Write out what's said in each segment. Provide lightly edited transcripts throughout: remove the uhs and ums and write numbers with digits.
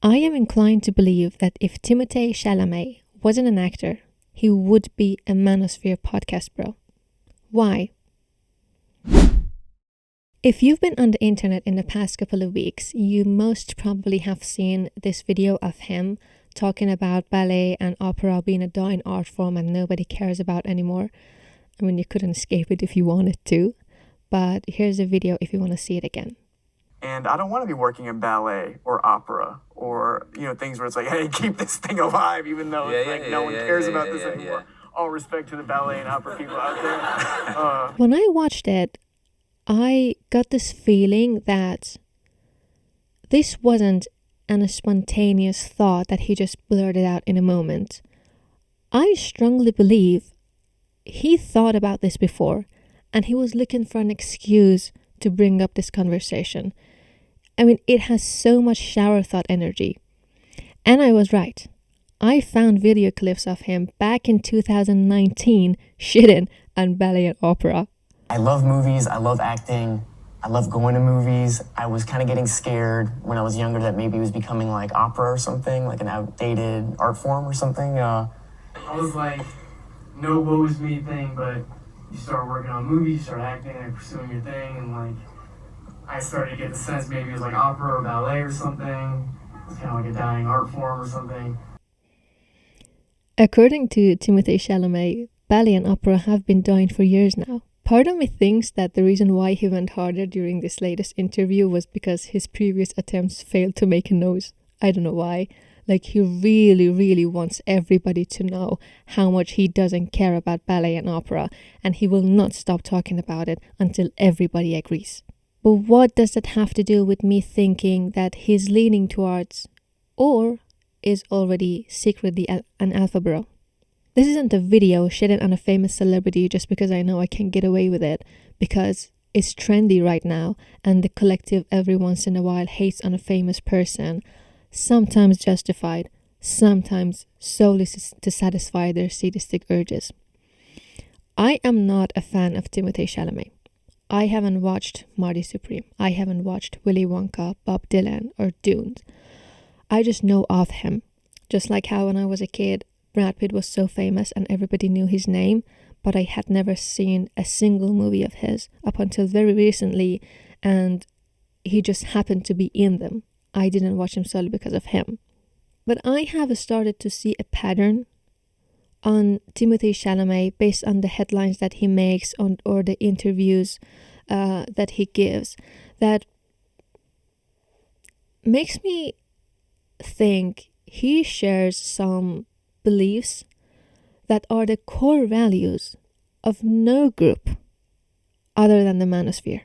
I am inclined to believe that if Timothée Chalamet wasn't an actor, he would be a Manosphere podcast bro. Why? If you've been on the internet in the past couple of weeks, you most probably have seen this video of him talking about ballet and opera being a dying art form and nobody cares about anymore. I mean, you couldn't escape it if you wanted to, but here's a video if you want to see it again. And I don't want to be working in ballet or opera or, things where it's like, hey, keep this thing alive, even though no one cares about this anymore. All respect to the ballet and opera people out there. When I watched it, I got this feeling that this wasn't a spontaneous thought that he just blurted out in a moment. I strongly believe he thought about this before and he was looking for an excuse to bring up this conversation. I mean, it has so much shower thought energy. And I was right. I found video clips of him back in 2019 shitting on ballet and opera. I love movies, I love acting, I love going to movies. I was kind of getting scared when I was younger that maybe it was becoming like opera or something, like an outdated art form or something. I was like, no woe is me thing, but you start working on movies, you start acting and pursuing your thing, and like, I started to get the sense maybe it was like opera or ballet or something. It's kind of like a dying art form or something. According to Timothée Chalamet, ballet and opera have been dying for years now. Part of me thinks that the reason why he went harder during this latest interview was because his previous attempts failed to make a nose. I don't know why. Like, he really, really wants everybody to know how much he doesn't care about ballet and opera, and he will not stop talking about it until everybody agrees. But what does that have to do with me thinking that he's leaning towards, or is already secretly an alpha bro? This isn't a video shitting on a famous celebrity just because I know I can get away with it, because it's trendy right now and the collective every once in a while hates on a famous person, sometimes justified, sometimes solely to satisfy their sadistic urges. I am not a fan of Timothée Chalamet. I haven't watched Marty Supreme. I haven't watched Willy Wonka, Bob Dylan, or Dune. I just know of him. Just like how when I was a kid, Brad Pitt was so famous and everybody knew his name, but I had never seen a single movie of his up until very recently, and he just happened to be in them. I didn't watch him solely because of him. But I have started to see a pattern on Timothée Chalamet based on the headlines that he makes or the interviews that he gives that makes me think he shares some beliefs that are the core values of no group other than the Manosphere.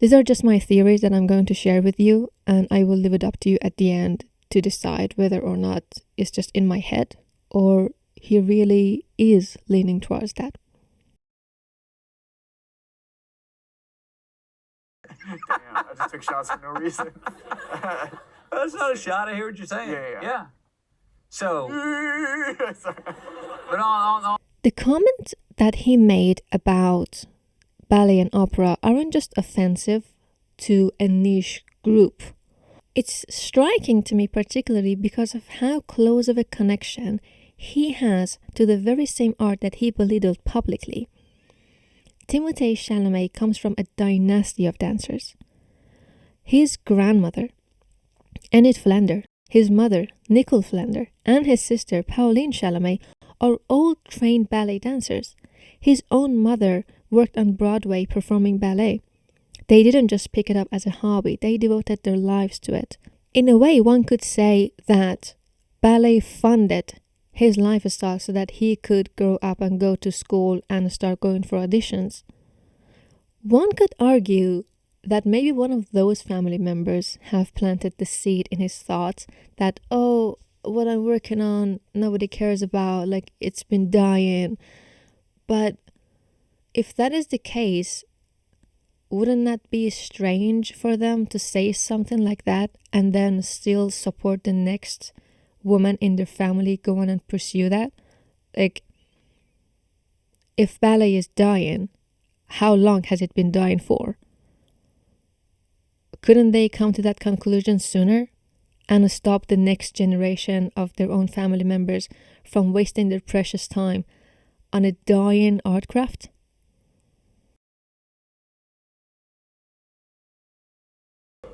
These are just my theories that I'm going to share with you, and I will leave it up to you at the end to decide whether or not it's just in my head or he really is leaning towards that. Damn, I just took shots for no reason. That's not a shot. I hear what you're saying. Yeah. So, but on. The comment that he made about ballet and opera aren't just offensive to a niche group. It's striking to me particularly because of how close of a connection he has to the very same art that he belittled publicly. Timothée Chalamet comes from a dynasty of dancers. His grandmother, Enid Flander, his mother, Nicole Flander, and his sister, Pauline Chalamet, are all trained ballet dancers. His own mother worked on Broadway performing ballet. They didn't just pick it up as a hobby, they devoted their lives to it. In a way, one could say that ballet funded his lifestyle so that he could grow up and go to school and start going for auditions. One could argue that maybe one of those family members have planted the seed in his thoughts that, oh, what I'm working on, nobody cares about, like it's been dying. But if that is the case, wouldn't that be strange for them to say something like that and then still support the next woman in their family go on and pursue that? Like, if ballet is dying, how long has it been dying for? Couldn't they come to that conclusion sooner and stop the next generation of their own family members from wasting their precious time on a dying art craft?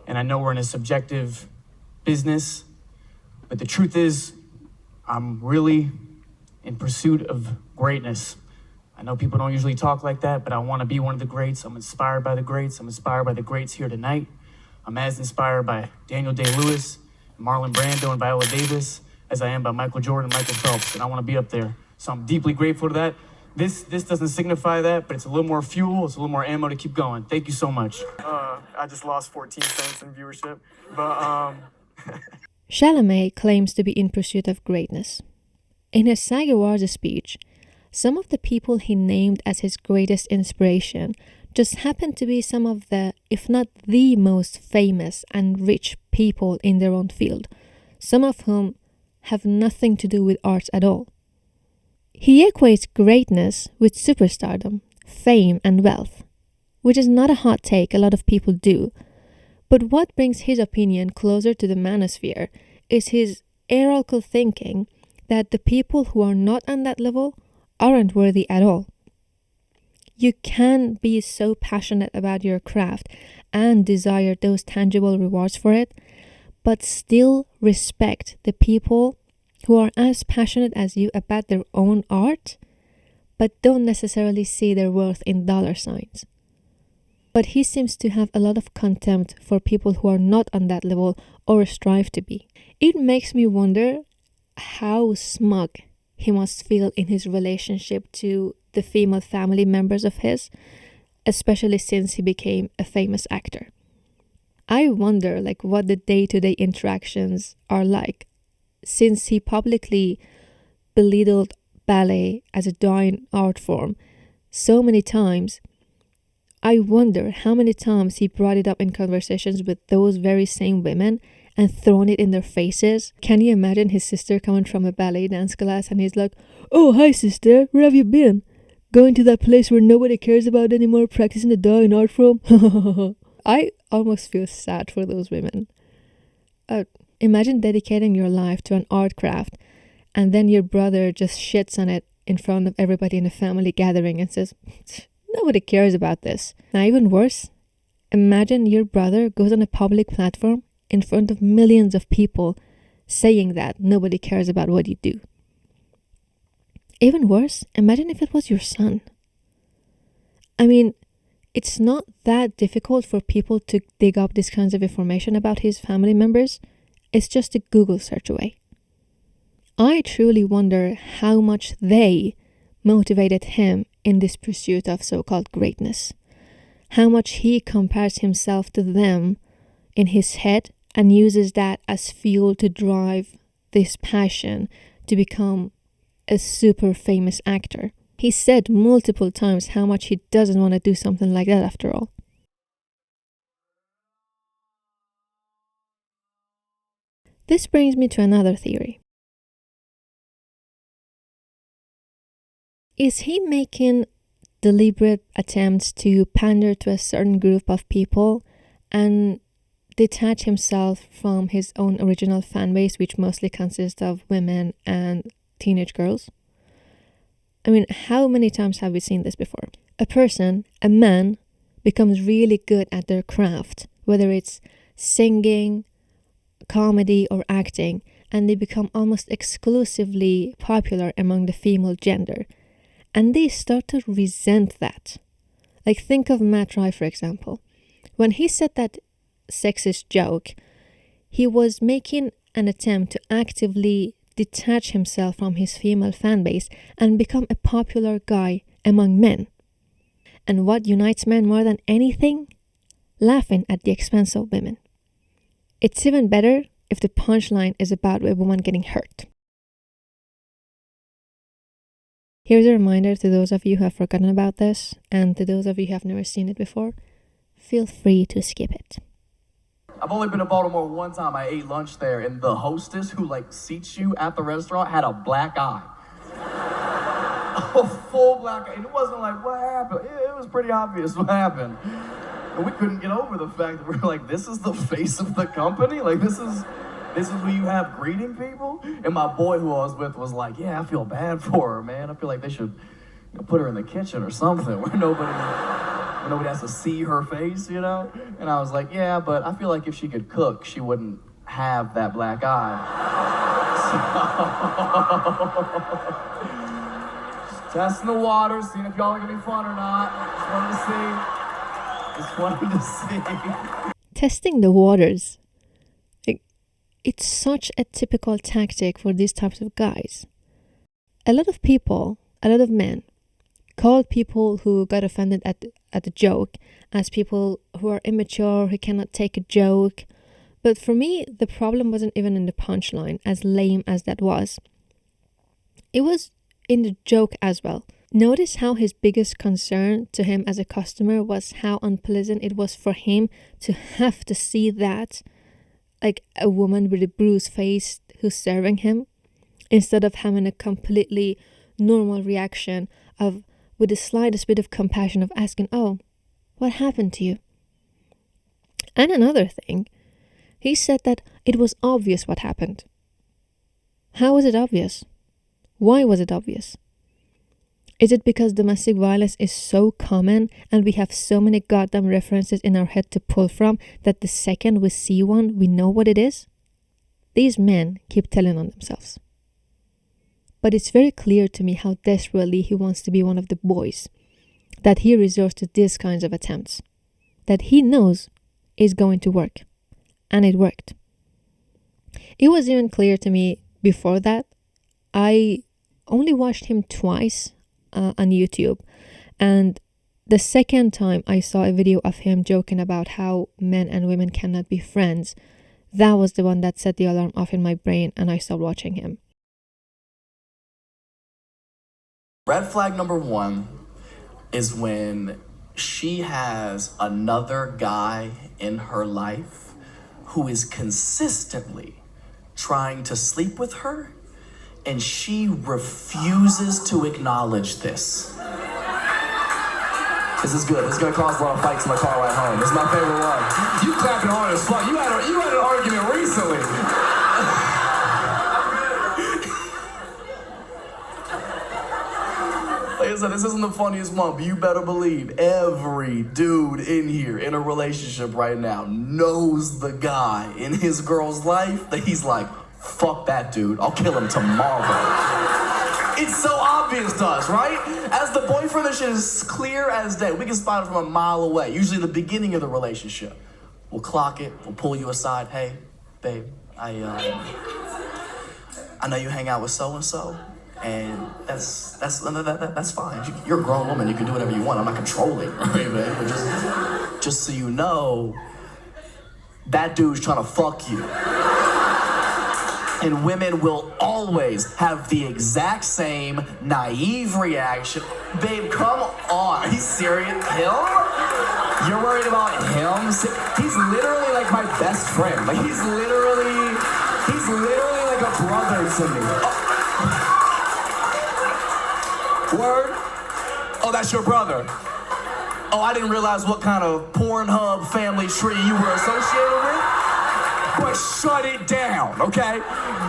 And I know we're in a subjective business, but the truth is, I'm really in pursuit of greatness. I know people don't usually talk like that, but I want to be one of the greats. I'm inspired by the greats. I'm inspired by the greats here tonight. I'm as inspired by Daniel Day-Lewis, Marlon Brando, and Viola Davis as I am by Michael Jordan and Michael Phelps, and I want to be up there. So I'm deeply grateful to that. This doesn't signify that, but it's a little more fuel, it's a little more ammo to keep going. Thank you so much. I just lost 14 cents in viewership, but Chalamet claims to be in pursuit of greatness. In his SAG Awards speech, some of the people he named as his greatest inspiration just happened to be some of the, if not the most famous and rich people in their own field, some of whom have nothing to do with arts at all. He equates greatness with superstardom, fame, and wealth, which is not a hot take, a lot of people do. But what brings his opinion closer to the manosphere is his heretical thinking that the people who are not on that level aren't worthy at all. You can be so passionate about your craft and desire those tangible rewards for it, but still respect the people who are as passionate as you about their own art, but don't necessarily see their worth in dollar signs. But he seems to have a lot of contempt for people who are not on that level or strive to be. It makes me wonder how smug he must feel in his relationship to the female family members of his, especially since he became a famous actor. I wonder what the day-to-day interactions are like, since he publicly belittled ballet as a dying art form so many times. I wonder how many times he brought it up in conversations with those very same women and thrown it in their faces. Can you imagine his sister coming from a ballet dance class and he's like, "Oh, hi sister, where have you been? Going to that place where nobody cares about anymore, practicing the dying art form?" I almost feel sad for those women. Imagine dedicating your life to an art craft and then your brother just shits on it in front of everybody in a family gathering and says, "Nobody cares about this." Now, even worse, imagine your brother goes on a public platform in front of millions of people saying that nobody cares about what you do. Even worse, imagine if it was your son. I mean, it's not that difficult for people to dig up these kinds of information about his family members. It's just a Google search away. I truly wonder how much they motivated him in this pursuit of so-called greatness. How much he compares himself to them in his head and uses that as fuel to drive this passion to become a super famous actor. He said multiple times how much he doesn't want to do something like that after all. This brings me to another theory. Is he making deliberate attempts to pander to a certain group of people and detach himself from his own original fan base, which mostly consists of women and teenage girls? I mean, how many times have we seen this before? A man, becomes really good at their craft, whether it's singing, comedy, or acting, and they become almost exclusively popular among the female gender. And they start to resent that. Think of Matt Rife, for example. When he said that sexist joke, he was making an attempt to actively detach himself from his female fan base and become a popular guy among men. And what unites men more than anything? Laughing at the expense of women. It's even better if the punchline is about a woman getting hurt. Here's a reminder to those of you who have forgotten about this, and to those of you who have never seen it before, feel free to skip it. I've only been to Baltimore one time. I ate lunch there, and the hostess who seats you at the restaurant had a black eye. A full black eye. And it wasn't what happened? It was pretty obvious what happened. And we couldn't get over the fact that we're this is the face of the company? This is who you have greeting people? And my boy who I was with was like, yeah, I feel bad for her, man. I feel like they should put her in the kitchen or something where nobody has to see her face, you know? And I was like, yeah, but I feel like if she could cook, she wouldn't have that black eye. So, testing the waters, seeing if y'all are gonna be fun or not. Just wanted to see. Testing the waters. It's such a typical tactic for these types of guys. A lot of people, a lot of men, call people who got offended at the joke as people who are immature, who cannot take a joke. But for me, the problem wasn't even in the punchline, as lame as that was. It was in the joke as well. Notice how his biggest concern to him as a customer was how unpleasant it was for him to have to see that, like a woman with a bruised face who's serving him, instead of having a completely normal reaction of, with the slightest bit of compassion, of asking, oh, what happened to you? And another thing, he said that it was obvious what happened. How was it obvious? Why was it obvious? Is it because domestic violence is so common and we have so many goddamn references in our head to pull from that the second we see one, we know what it is? These men keep telling on themselves. But it's very clear to me how desperately he wants to be one of the boys, that he resorts to these kinds of attempts, that he knows is going to work. And it worked. It was even clear to me before that. I only watched him twice on YouTube, and the second time I saw a video of him joking about how men and women cannot be friends, that was the one that set the alarm off in my brain, and I stopped watching him. Red flag number one is when she has another guy in her life who is consistently trying to sleep with her, and she refuses to acknowledge this. This is good. This is gonna cause a lot of fights in the car ride home. This is my favorite one. You clapping hard as fuck. You had an argument recently. Like I said, this isn't the funniest one, but you better believe every dude in here in a relationship right now knows the guy in his girl's life that he's like, fuck that dude, I'll kill him tomorrow. It's so obvious to us, right? As the boyfriend, this shit is clear as day. We can spot it from a mile away, usually the beginning of the relationship. We'll clock it, we'll pull you aside. Hey, babe, I know you hang out with so-and-so, and that's fine. You're a grown woman, you can do whatever you want. I'm not controlling, right, babe? But just so you know, that dude's trying to fuck you. And women will always have the exact same naive reaction. Babe, come on. Are you serious? Him? You're worried about him? He's literally like my best friend. Like he's literally like a brother to me. Oh. Word? Oh, that's your brother. Oh, I didn't realize what kind of Pornhub family tree you were associated with. But shut it down, okay?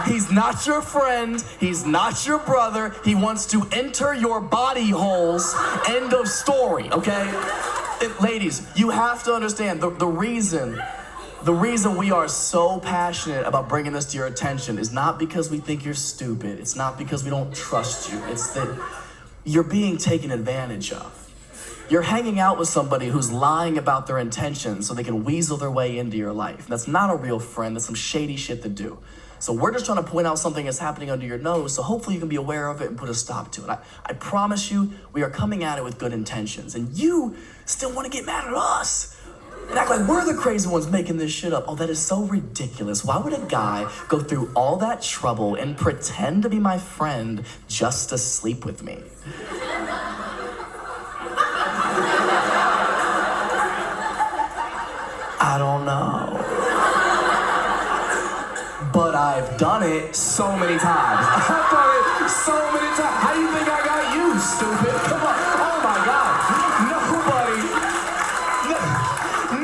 He's not your friend. He's not your brother. He wants to enter your body holes. End of story, okay? Ladies, you have to understand the reason we are so passionate about bringing this to your attention is not because we think you're stupid. It's not because we don't trust you. It's that you're being taken advantage of. You're hanging out with somebody who's lying about their intentions so they can weasel their way into your life. That's not a real friend. That's some shady shit to do. So we're just trying to point out something that's happening under your nose, so hopefully you can be aware of it and put a stop to it. I promise you, we are coming at it with good intentions, and you still want to get mad at us and act like we're the crazy ones making this shit up. Oh, that is so ridiculous. Why would a guy go through all that trouble and pretend to be my friend just to sleep with me? I don't know. But I've done it so many times. I've done it so many times. How do you think I got you, stupid? Come on. Oh my God.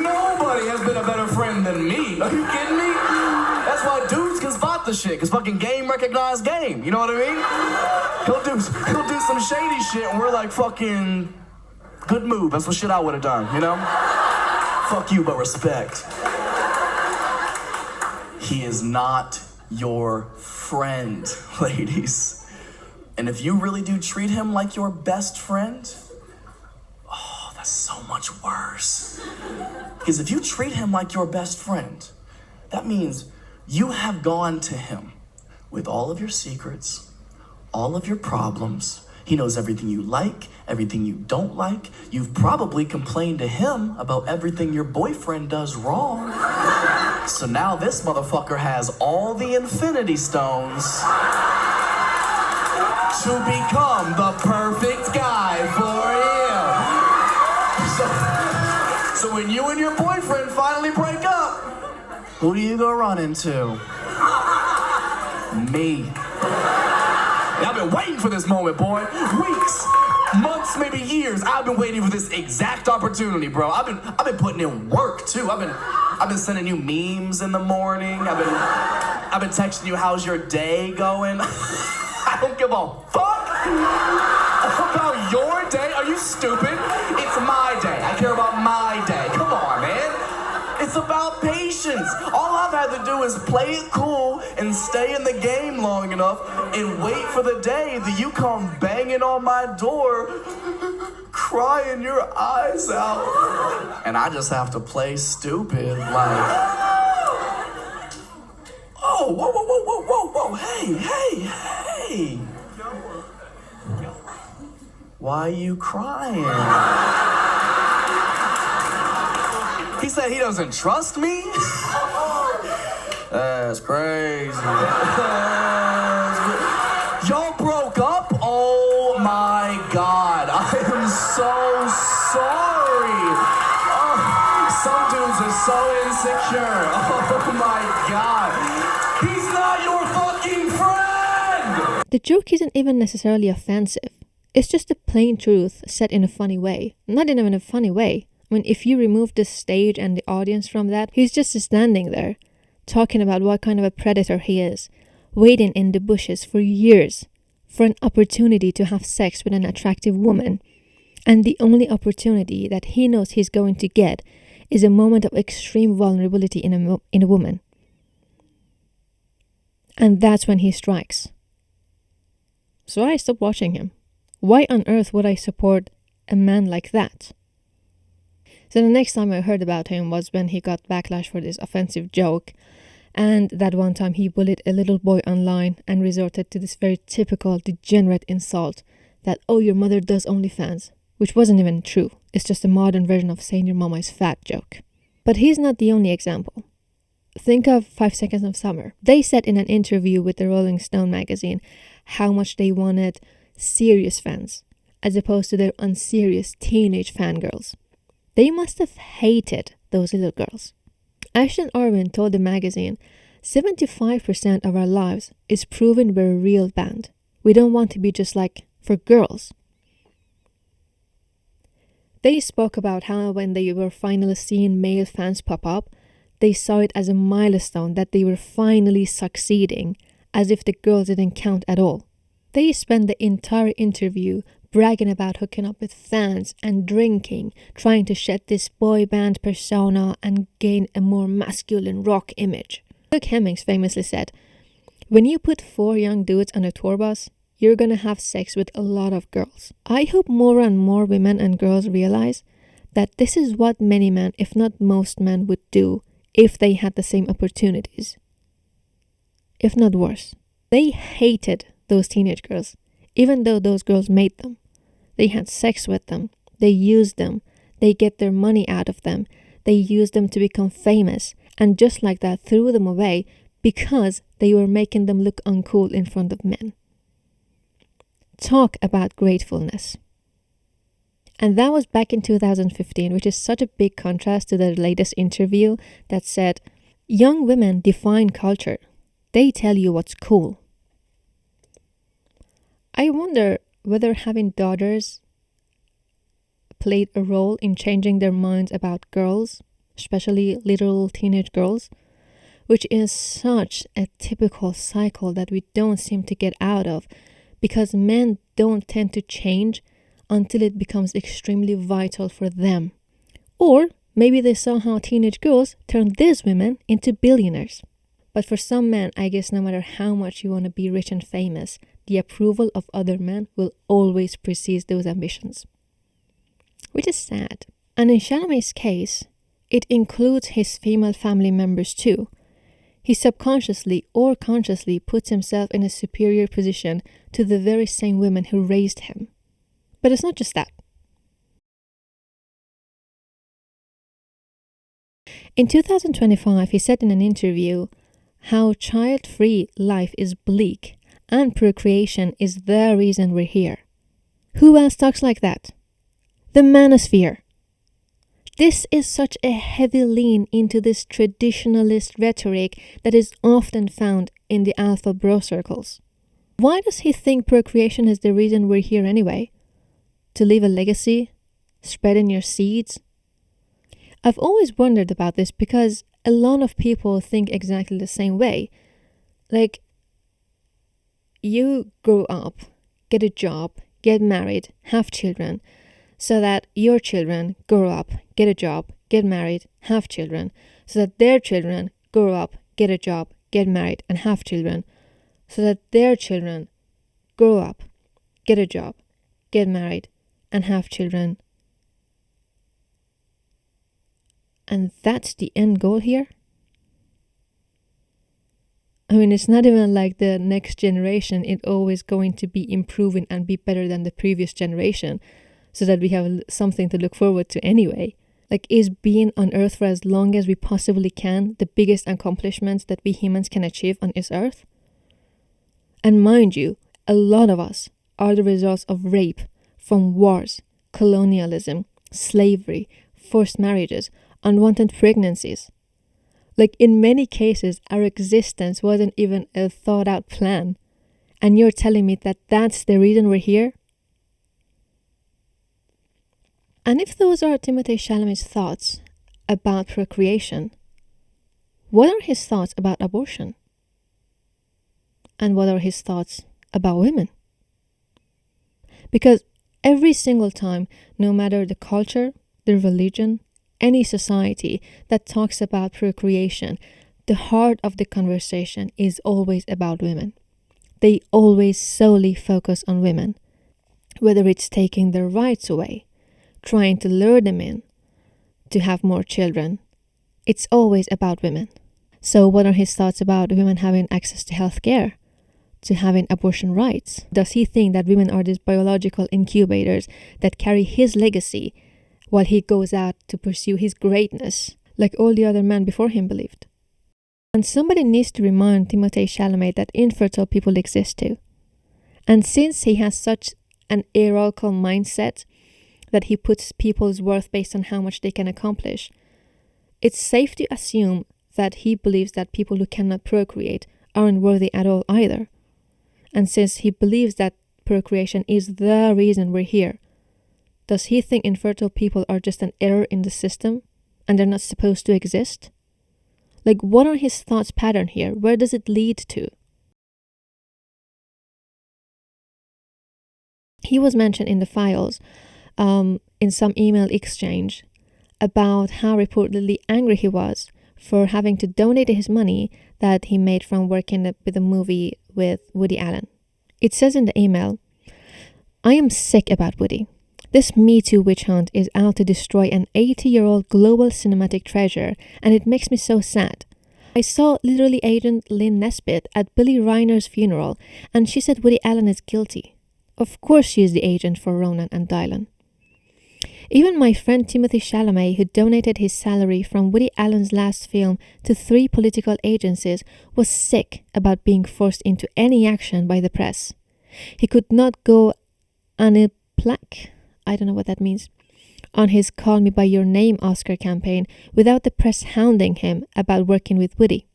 Nobody has been a better friend than me. Are you kidding me? That's why dudes can spot the shit, because fucking game recognized game. You know what I mean? He'll do some shady shit, and we're like, fucking, good move. That's what shit I would have done, you know? Fuck you, but respect. He is not your friend, ladies. And if you really do treat him like your best friend, oh, that's so much worse. Because if you treat him like your best friend, that means you have gone to him with all of your secrets, all of your problems. He knows everything you like, everything you don't like. You've probably complained to him about everything your boyfriend does wrong. So now this motherfucker has all the Infinity Stones to become the perfect guy for him. So when you and your boyfriend finally break up, who do you go run into? Me. I've been waiting for this moment, boy. Weeks, months, maybe years. I've been waiting for this exact opportunity, bro. I've been putting in work too. I've been sending you memes in the morning. I've been texting you, how's your day going? I don't give a fuck about your day. Are you stupid? It's my day. I care about my day. Come on, man. It's about patience. All I've had to do is play it cool and stay in the game long enough and wait for the day that you come banging on my door, crying your eyes out. And I just have to play stupid, like, oh, whoa, hey. Why are you crying? He said he doesn't trust me? That's crazy. Y'all broke up? Oh my God. I am so sorry. Oh, some dudes are so insecure. Oh my God. He's not your fucking friend! The joke isn't even necessarily offensive. It's just the plain truth said in a funny way. Not even in a funny way. I mean, if you remove the stage and the audience from that, he's just standing there, talking about what kind of a predator he is, waiting in the bushes for years for an opportunity to have sex with an attractive woman. And the only opportunity that he knows he's going to get is a moment of extreme vulnerability in a woman. And that's when he strikes. So I stopped watching him. Why on earth would I support a man like that? So the next time I heard about him was when he got backlash for this offensive joke, and that one time he bullied a little boy online and resorted to this very typical degenerate insult that, oh, your mother does OnlyFans, which wasn't even true. It's just a modern version of saying your mama is fat joke. But he's not the only example. Think of 5 Seconds of Summer. They said in an interview with the Rolling Stone magazine how much they wanted serious fans as opposed to their unserious teenage fangirls. They must have hated those little girls. Ashton Arvin told the magazine, 75% of our lives is proven we're a real band. We don't want to be just like for girls. They spoke about how when they were finally seeing male fans pop up, they saw it as a milestone that they were finally succeeding, as if the girls didn't count at all. They spent the entire interview bragging about hooking up with fans and drinking, trying to shed this boy band persona and gain a more masculine rock image. Luke Hemmings famously said, when you put 4 young dudes on a tour bus, you're gonna have sex with a lot of girls. I hope more and more women and girls realize that this is what many men, if not most men, would do if they had the same opportunities. If not worse. They hated those teenage girls. Even though those girls made them, they had sex with them, they used them, they get their money out of them, they used them to become famous, and just like that threw them away because they were making them look uncool in front of men. Talk about gratefulness. And that was back in 2015, which is such a big contrast to the latest interview that said, young women define culture. They tell you what's cool. I wonder whether having daughters played a role in changing their minds about girls, especially little teenage girls. which is such a typical cycle that we don't seem to get out of, because men don't tend to change until it becomes extremely vital for them. Or maybe they saw how teenage girls turned these women into billionaires. But for some men, I guess no matter how much you want to be rich and famous, the approval of other men will always precede those ambitions. Which is sad. And in Chalamet's case, it includes his female family members too. He subconsciously or consciously puts himself in a superior position to the very same women who raised him. But it's not just that. In 2025, he said in an interview how child-free life is bleak and procreation is the reason we're here. Who else talks like that? The manosphere. This is such a heavy lean into this traditionalist rhetoric that is often found in the alpha bro circles. Why does he think procreation is the reason we're here anyway? To leave a legacy? Spreading your seeds? I've always wondered about this because a lot of people think exactly the same way. Like, you grow up, get a job, get married, have children, so that your children grow up, get a job, get married, have children, so that their children grow up, get a job, get married, and have children, so that their children grow up, get a job, get married, and have children. And that's the end goal here? I mean, it's not even like the next generation is always going to be improving and be better than the previous generation, so that we have something to look forward to anyway. Like, is being on Earth for as long as we possibly can the biggest accomplishments that we humans can achieve on this Earth? And mind you, a lot of us are the results of rape, from wars, colonialism, slavery, forced marriages, unwanted pregnancies. Like, in many cases, our existence wasn't even a thought out plan. And you're telling me that that's the reason we're here? And if those are Timothée Chalamet's thoughts about procreation, what are his thoughts about abortion? And what are his thoughts about women? Because every single time, no matter the culture, the religion, any society that talks about procreation, the heart of the conversation is always about women. They always solely focus on women, whether it's taking their rights away, trying to lure them in to have more children. It's always about women. So what are his thoughts about women having access to health care, to having abortion rights? Does he think that women are these biological incubators that carry his legacy while he goes out to pursue his greatness, like all the other men before him believed? And somebody needs to remind Timothée Chalamet that infertile people exist too. And since he has such an hierarchical mindset that he puts people's worth based on how much they can accomplish, it's safe to assume that he believes that people who cannot procreate aren't worthy at all either. And since he believes that procreation is the reason we're here, does he think infertile people are just an error in the system and they're not supposed to exist? Like, what are his thoughts pattern here? Where does it lead to? He was mentioned in the files, in some email exchange, about how reportedly angry he was for having to donate his money that he made from working with a movie with Woody Allen. It says in the email, "I am sick about Woody. This Me Too witch hunt is out to destroy an 80-year-old global cinematic treasure, and it makes me so sad. I saw literally agent Lynn Nesbitt at Billy Reiner's funeral, and she said Woody Allen is guilty. Of course she is the agent for Ronan and Dylan. Even my friend Timothée Chalamet, who donated his salary from Woody Allen's last film to 3 political agencies, was sick about being forced into any action by the press. He could not go on a plaque, I don't know what that means, on his Call Me By Your Name Oscar campaign without the press hounding him about working with Woody.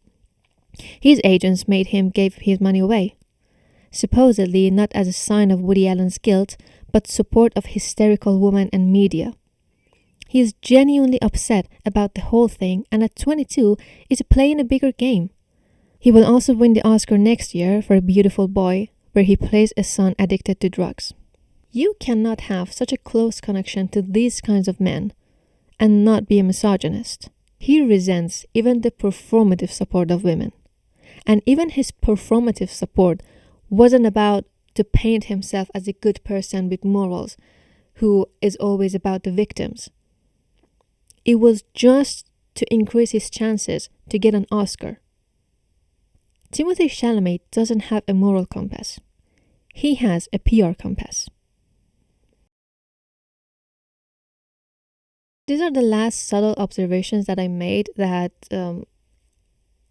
His agents made him give his money away, supposedly not as a sign of Woody Allen's guilt, but support of hysterical women and media. He is genuinely upset about the whole thing, and at 22 is playing a bigger game. He will also win the Oscar next year for A Beautiful Boy, where he plays a son addicted to drugs. You cannot have such a close connection to these kinds of men and not be a misogynist. He resents even the performative support of women. And even his performative support wasn't about to paint himself as a good person with morals who is always about the victims. It was just to increase his chances to get an Oscar. Timothée Chalamet doesn't have a moral compass. He has a PR compass. These are the last subtle observations that I made that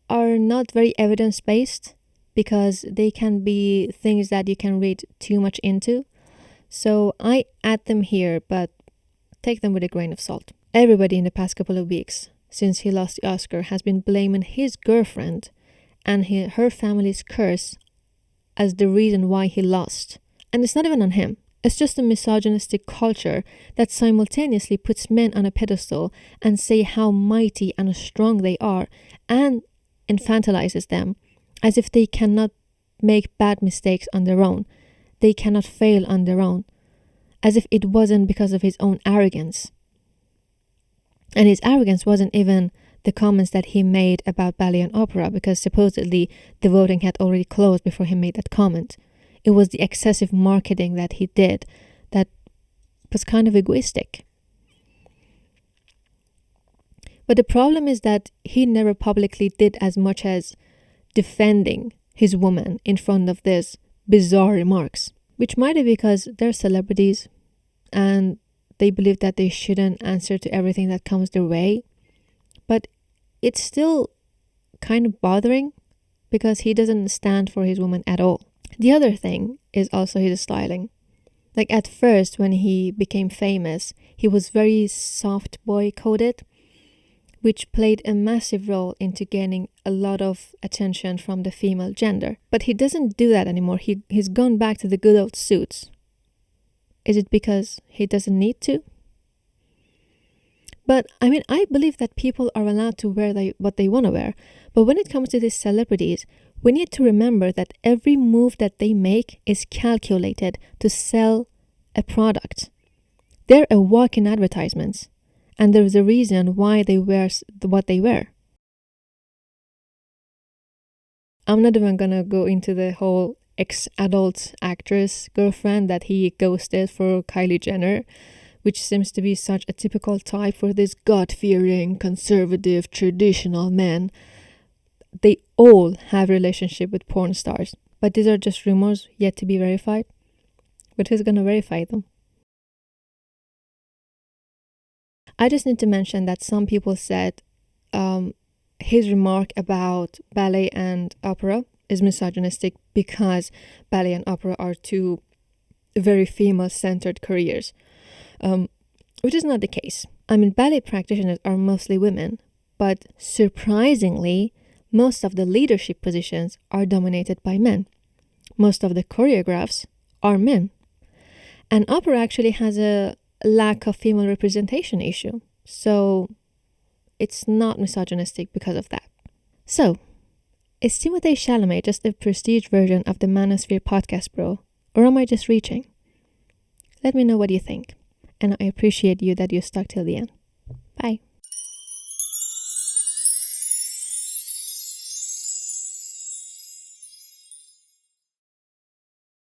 are not very evidence-based because they can be things that you can read too much into. So I add them here, but take them with a grain of salt. Everybody in the past couple of weeks, since he lost the Oscar, has been blaming his girlfriend and her family's curse as the reason why he lost. And it's not even on him. It's just a misogynistic culture that simultaneously puts men on a pedestal and say how mighty and strong they are and infantilizes them as if they cannot make bad mistakes on their own. They cannot fail on their own. As if it wasn't because of his own arrogance. And his arrogance wasn't even the comments that he made about ballet and opera, because supposedly the voting had already closed before he made that comment. It was the excessive marketing that he did that was kind of egoistic. But the problem is that he never publicly did as much as defending his woman in front of these bizarre remarks, which might be because they're celebrities and they believe that they shouldn't answer to everything that comes their way. But it's still kind of bothering because he doesn't stand for his woman at all. The other thing is also his styling. Like at first when he became famous, he was very soft boy coded, which played a massive role into gaining a lot of attention from the female gender. But he doesn't do that anymore. He's gone back to the good old suits. Is it because he doesn't need to? But I believe that people are allowed to wear what they want to wear. But when it comes to these celebrities, we need to remember that every move that they make is calculated to sell a product. They're a walk-in advertisements, and there's a reason why they wear what they wear. I'm not even gonna go into the whole ex-adult actress girlfriend that he ghosted for Kylie Jenner, which seems to be such a typical type for this God-fearing, conservative, traditional men. They all have relationship with porn stars, but these are just rumors yet to be verified. But who's gonna verify them? I just need to mention that some people said his remark about ballet and opera is misogynistic because ballet and opera are two very female-centered careers, which is not the case. Ballet practitioners are mostly women, but surprisingly, most of the leadership positions are dominated by men. Most of the choreographs are men. And opera actually has a lack of female representation issue. So it's not misogynistic because of that. So, is Timothée Chalamet just a prestige version of the Manosphere podcast bro? Or am I just reaching? Let me know what you think. And I appreciate you that you stuck till the end. Bye.